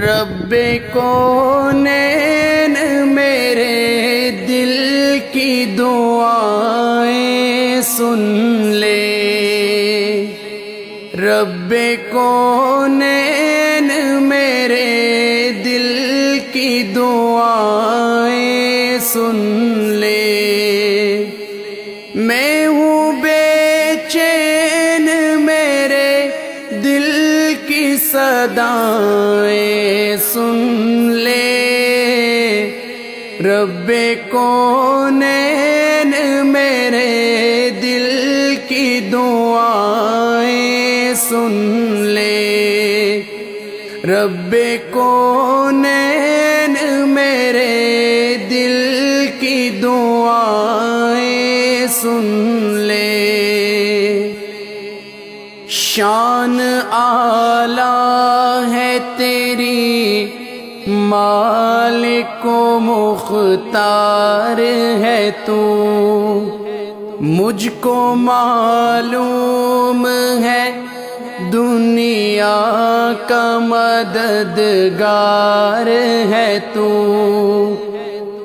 رب کونین میرے دل کی دعائیں سن لے، رب کونین میرے دل کی دعائیں سن لے، میں ہوں بے چین میرے دل کی صدائیں سن لے، رب کونین میرے دل کی دعائیں سن لے، رب کونین میرے دل کی دعائیں سن لے۔ شان اعلیٰ ہے تیری مالک و مختار ہے تو، مجھ کو معلوم ہے دنیا کا مددگار ہے تو،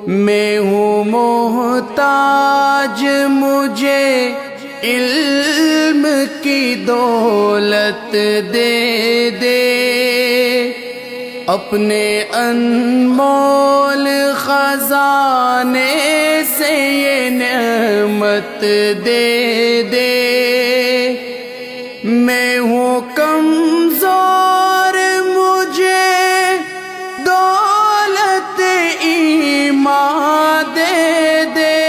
میں ہوں محتاج مجھے علم کی دولت دے دے، اپنے انمول خزانے سے یہ نعمت دے دے، میں ہوں کمزور مجھے دولت ایمان دے دے،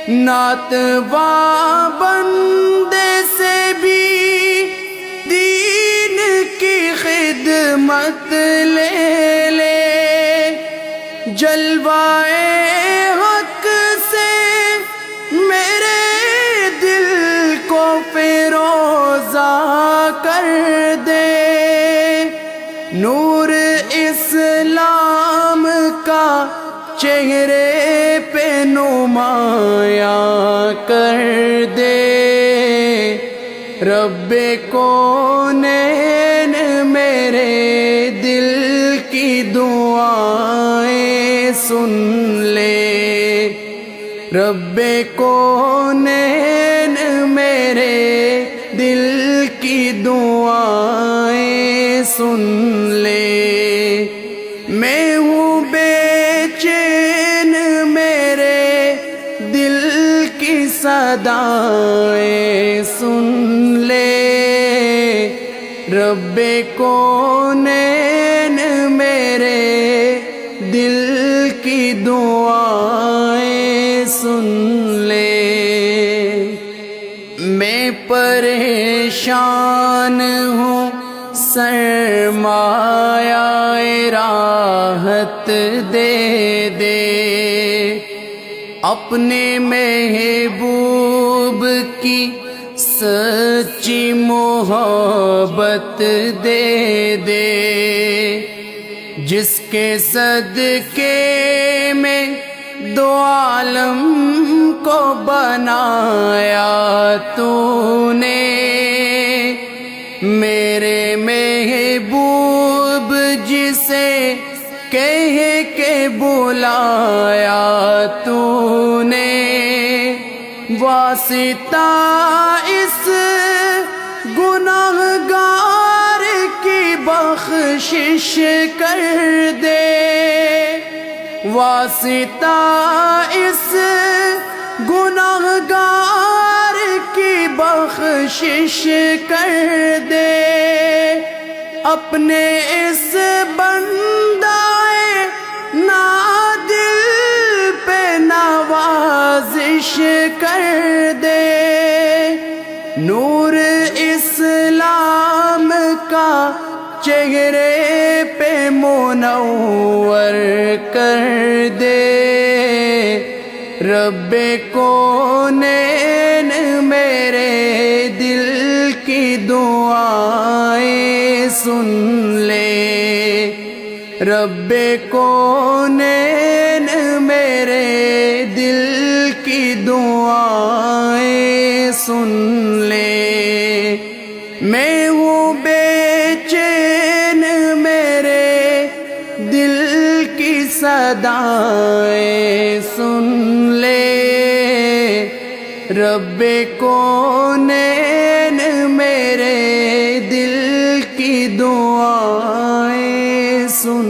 ناتواں بندے سے بھی دین کی خدمت لے لے، جلوائے حق سے میرے دل کو فیروزہ کر دے، نور اسلام کا چہرے پہ نمایاں کر دے، رب کونین میرے دل کی دعائیں سن لے، رب کونین میرے دل کی دعائیں سن لے، میں ہوں بے چین میرے دل کی صدائیں سن لے، رب کونین میرے دل کی دعائیں سن لے، میں پریشان ہوں سرمایہ راحت دے دے، اپنے محبوب کی سچی محبت دے دے، جس کے صدقے میں دو عالم کو بنایا تو نے، میرے محبوب جسے کہہ کے بلایا تو نے، واسطہ اس گناہگار کی بخشش کر دے، واسطہ اس گناہگار کی بخشش کر دے، اپنے اس بندائے نادل پہ نوازش کر دے، نور اسلام کا چہرے پہ منور کر دے، رب کونین میرے دل کی دعائیں سن لے رب کونین میرے دل کی دعائیں سن لے میں ہوں بے چین میرے دل کی صدائیں سن لے رب کونین میرے دل کی دعائیں سن